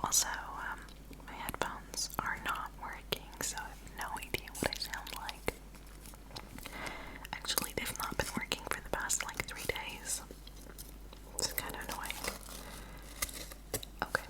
Also, my headphones are not working, so I have no idea what I sound like. Actually, they've not been working for the past like 3 days. It's kind of annoying. Okay.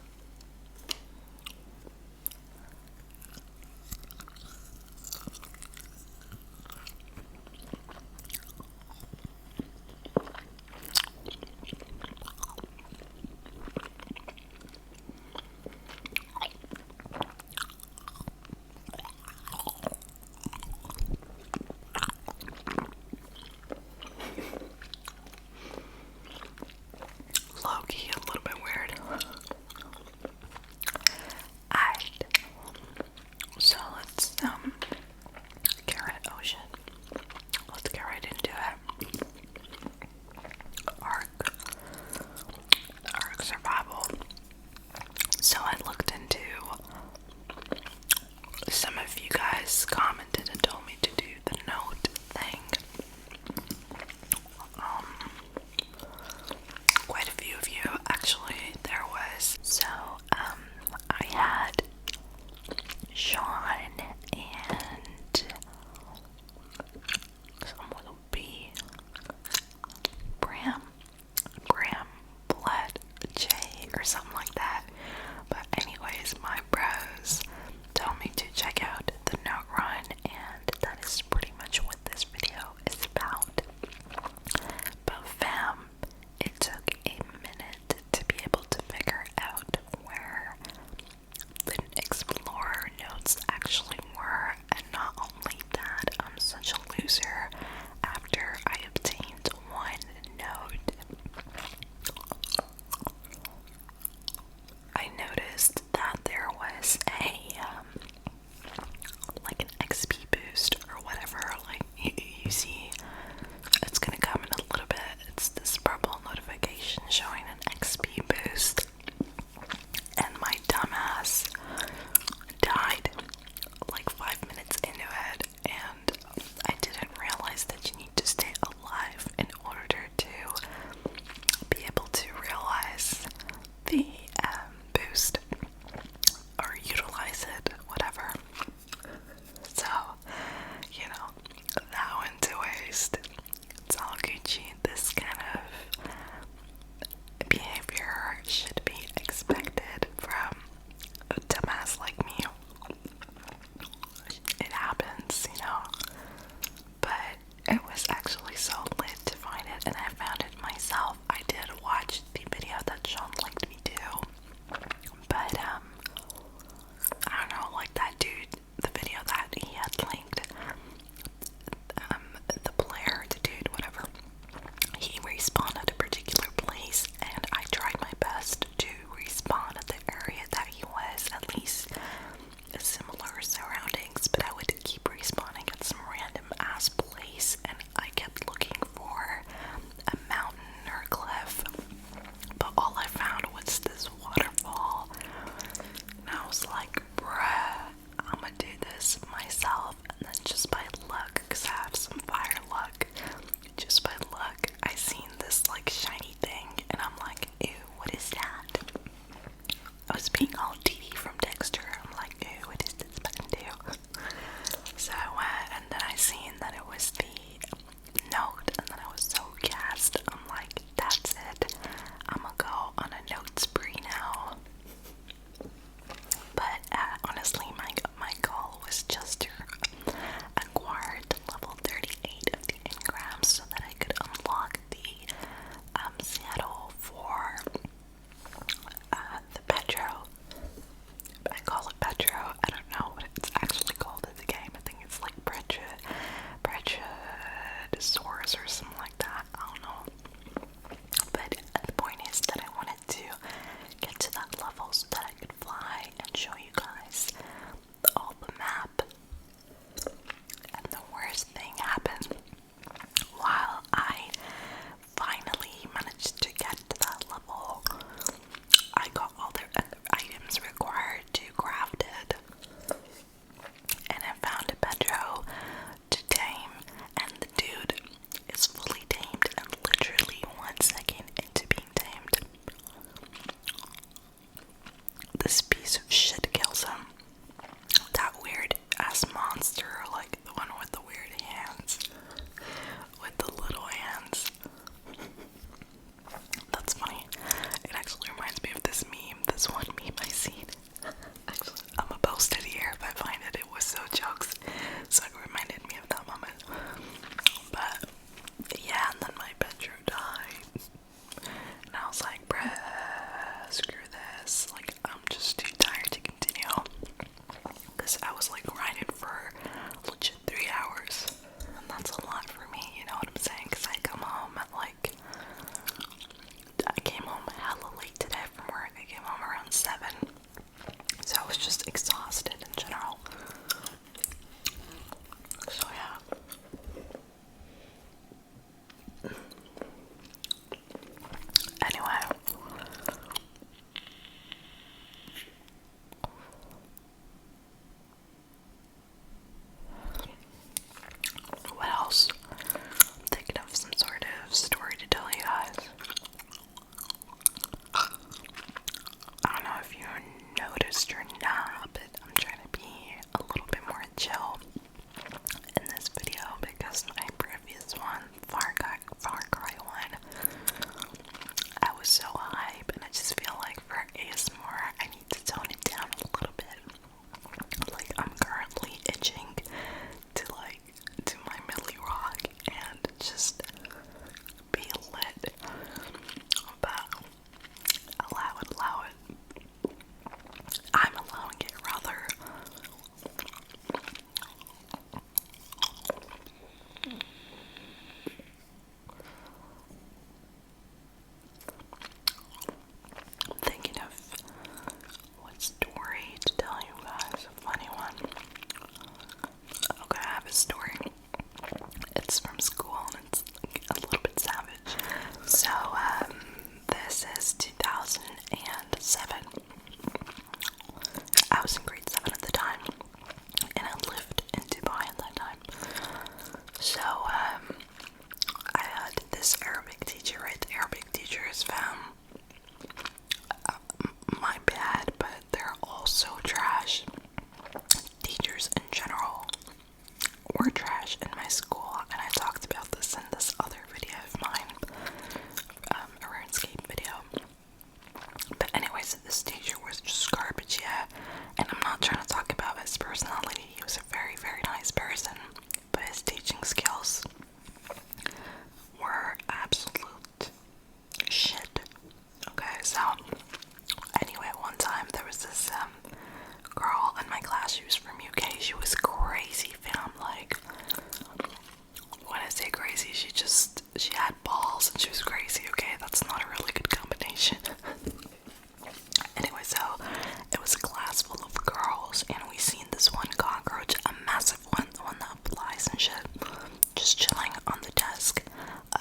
Low-key, a little bit weird. Alright. So let's get right, oh shit. Let's get right into it. ARK survival. So I looked into, some of you guys commented and told me to do the note thing. Quite a few of you actually there was. So I had Sean and someone will be Bram Blood J or something like that. But anyways, my bros told me to check out the note run, and that is pretty much what this video is about. But fam, it took a minute to be able to figure out where the Explorer notes actually were, and not only that, I'm such a loser. After I obtained one note, I noticed that there was a like an XP boost or whatever. Like you see, it's gonna come in a little bit. It's this purple notification showing an XP boost, and my dumbass died like 5 minutes into it, and I didn't realize that you need to stay alive in order to be able to realize the boost or utilize it, whatever. So, you know, that went to waste. It's all Gucci. This kind of behavior should be expected from a dumbass like me. It happens, you know. But it was actually so lit to find it, and I found it myself. I did watch the video that Sean linked me to, but I don't know, like that dude, the video that he had linked, the player, the dude, whatever, he respawned at a particular place, and I tried my best to respawn at the area that he was, at least similar surroundings, but I would keep respawning at some random ass place, and I kept looking for a mountain or cliff, but all I found was this waterfall, and I was like, bruh, I'm gonna do this myself. And then just by luck, because I have some fire luck, just by luck, I seen this like shiny thing, and I'm like, ew, what is that? I was being all DD from Dexter. I'm like, ew, what does this button do? So I went, and then I seen that it was the note, and then I was so gassed. I'm like, that's it. I'm gonna go on a note spree now. But honestly, my goal was just to acquire the level 38 of the engrams so that I could unlock the saddle for the Petro Mr. Nah, but I'm trying to be a little bit more chill in this video because my previous one, Far Cry 1, I was so hype, and I just feel like for ASMR, I need to tone it down a little bit. Like, I'm currently itching to do my Millie Rock and just be lit, but allow it. I'm allowing it, rather. I'm thinking of what story to tell you guys, a funny one. Okay, I have a story. It's from school and it's like a little bit savage. So, this is 2007. I was in grade 7 at the time, and I lived in Dubai at that time. So, I had this Arabic teacher, right? The Arabic teacher is my bad, but they're all so trash. Teachers in general were trash in my school, and I talked about this in this other video of mine, a RuneScape video. But anyways, this teacher was just garbage, yeah. And I'm not trying to talk about his personality. He was a very, very nice person, but his teaching skills were absolute shit. Okay, so anyway, one time there was this girl in my class. She was from UK. She was crazy, fam. Like, when I say crazy, she had balls and she was crazy. Okay, that's not a really good combination. Anyway, so it was a class full of girls, and we seen this one cockroach, a massive one, the one that flies and shit, just chilling on the desk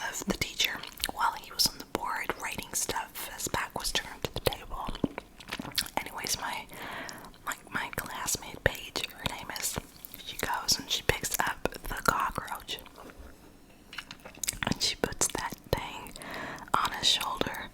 of the teacher while he was on the board writing stuff. His back was turned to the table. Anyways, my classmate Paige, her name is, she goes and she picks up the cockroach, and she puts that thing on his shoulder.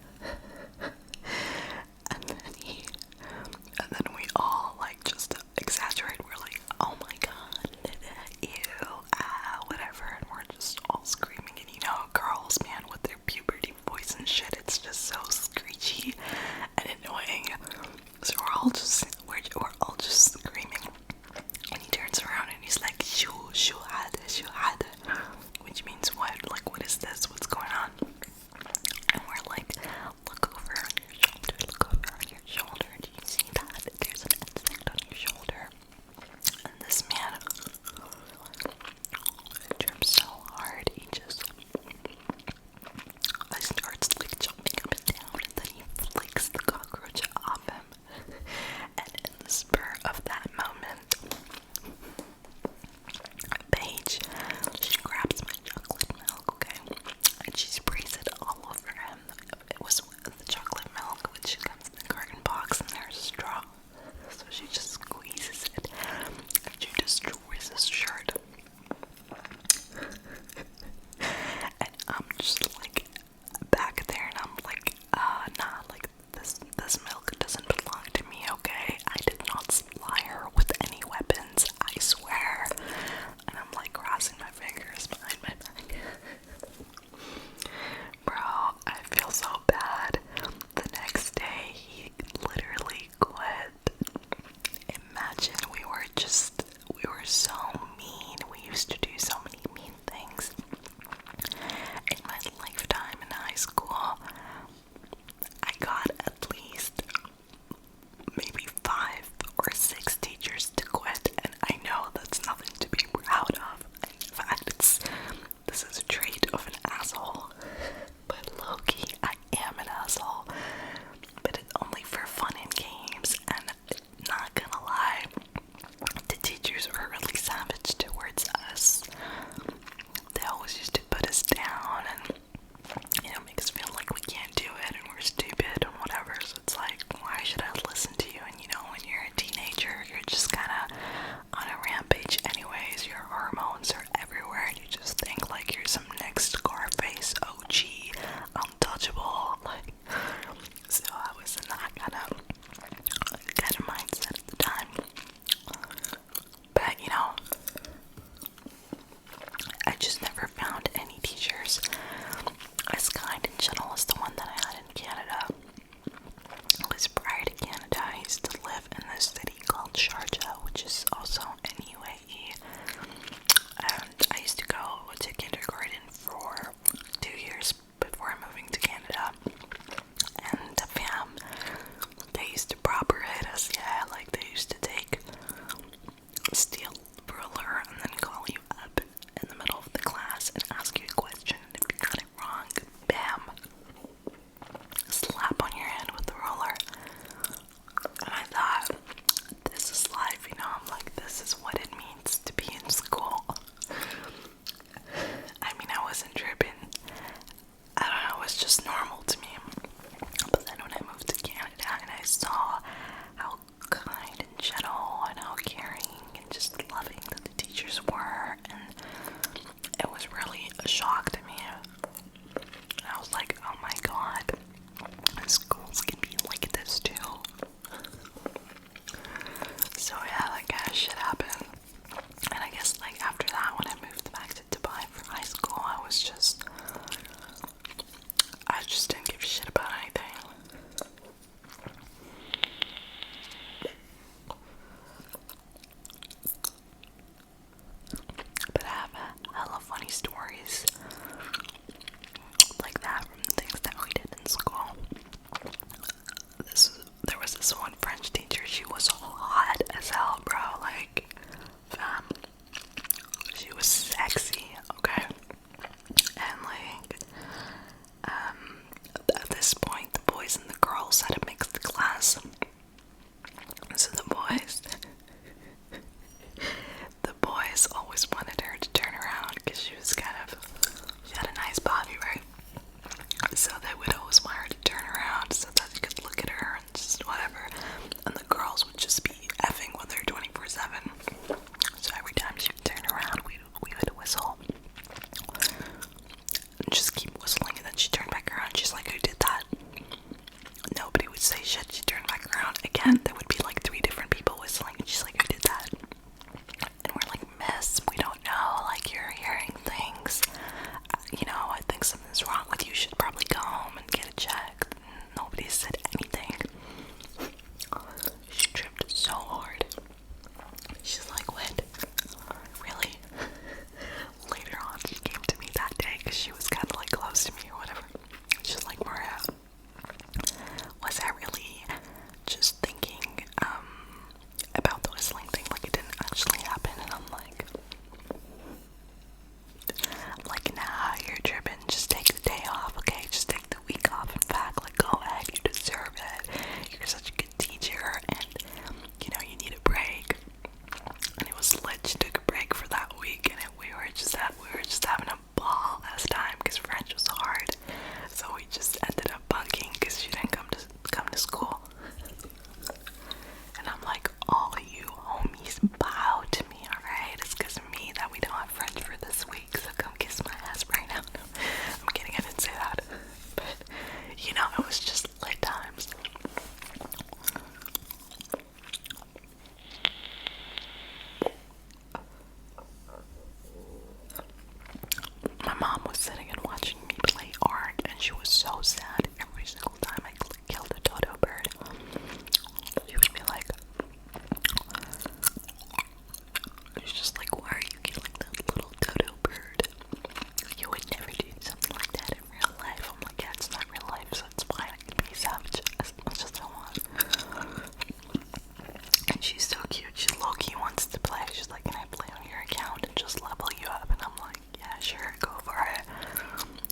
She's so cute. She low-key wants to play. She's like, can I play on your account and just level you up? And I'm like, yeah, sure, go for it.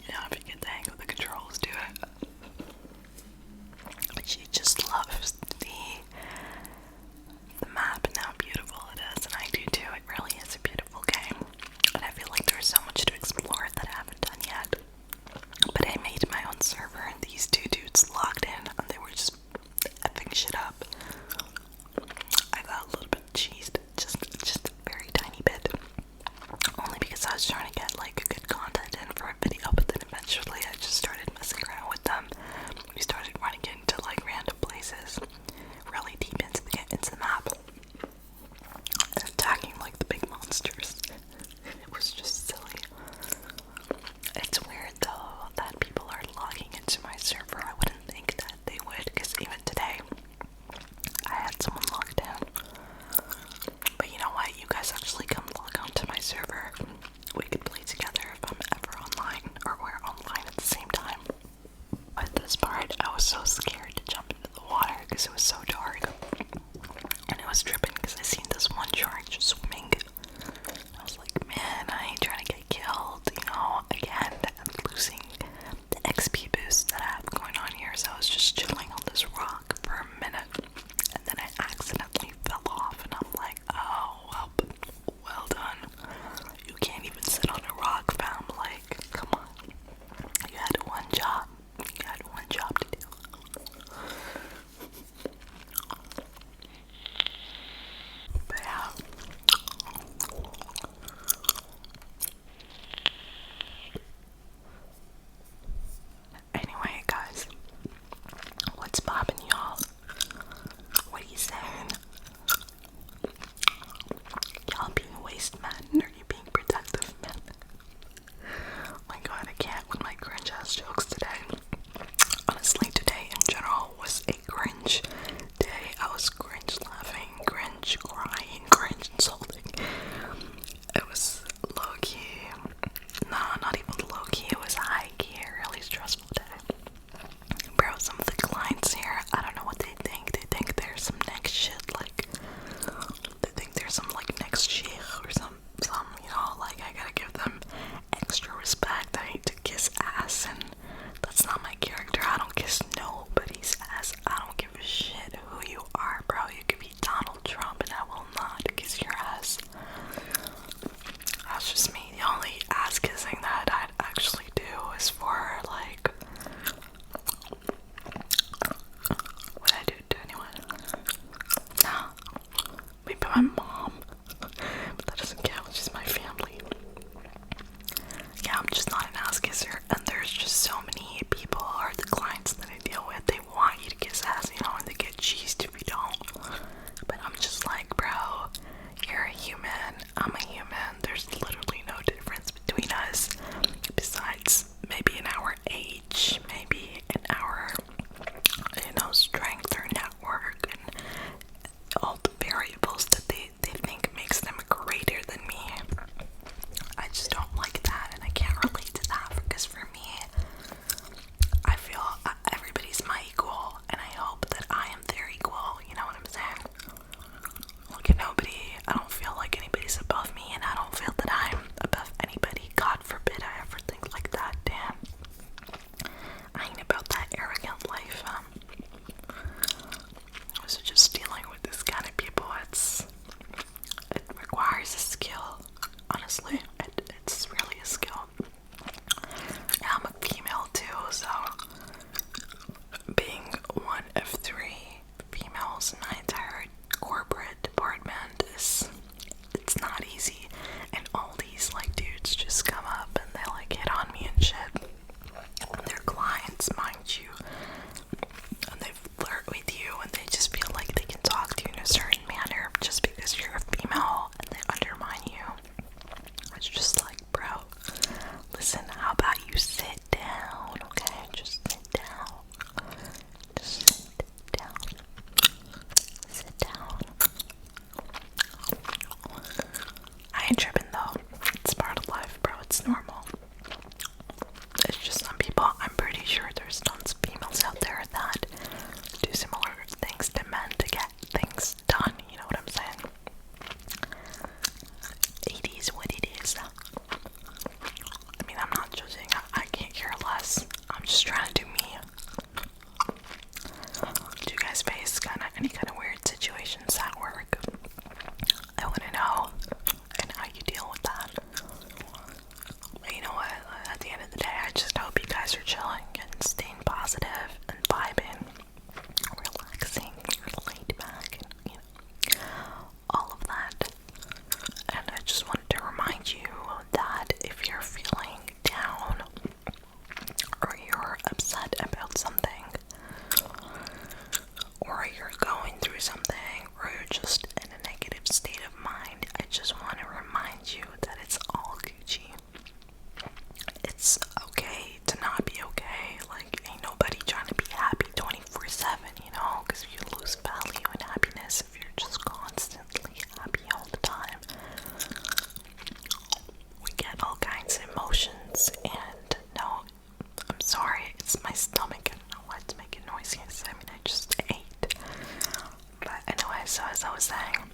Yeah, if you get the hang of the controls, do it. But she just loves the map and how beautiful it is, and I do too. It really is a beautiful game. And I feel like there's so much to explore that I haven't done yet. But I made my own server, and these two dudes logged in, and they were just effing shit up. I got a little bit cheesed, just a very tiny bit. Only because I was trying to get like good content in for a video, but then eventually I just started messing around with them. We started running into like random places, really deep into the map, and attacking like the big monsters. It was just silly. It's weird though that people are logging into my server. I wouldn't think that they would, because even today I had someone logged in. But you know what? You guys actually come log on to my server. We could play together if I'm ever online, or we're online at the same time. But this part, I was so scared to jump into the water because it was so dark. And it was dripping because I seen this one shark just swimming. I was like, man, I ain't trying to get killed, you know. Again, I'm losing the XP boost that I have going on here, so I was just chilling on this rock for a minute, and then I accidentally fell off, and I'm like, oh, well done. You can't even sit on a rock, fam. Like, come on. You had one job. You had one job to do. But yeah. Anyway, guys, what's poppin', y'all? What are you saying? Y'all being waste men, or you being productive men? Oh my god, I can't with my cringe ass jokes today. Honestly, today in general was a cringe day. I was cringe laughing, cringe crying, cringe insulting. It was low key. Nah, not even low key. It was high key. A really stressful day. Bro, some of the clients here, I don't know what they think. They think there's some next shit, like, they think there's some, like, next shit or some, you know, like, I gotta give them extra respect. I need to kiss ass, and that's not my character. I don't kiss nobody's ass. I don't give a shit who you are, bro. You could be Donald Trump, and I will not kiss your ass. That's just me. The only ass kissing that I'd actually do is for, like, what I do to anyone. No. Maybe my mom. But that doesn't count. She's my family. Yeah, I'm just not an ass kisser. And there's just so many people, or the clients that I deal with, they want you to kiss ass, you know, and they get cheesed if you don't. But I'm just like, bro, you're a human. I'm a human. There's literally no difference between us. Besides, maybe in our age, maybe in our, you know, strength or network, and all the variables that they as I was saying,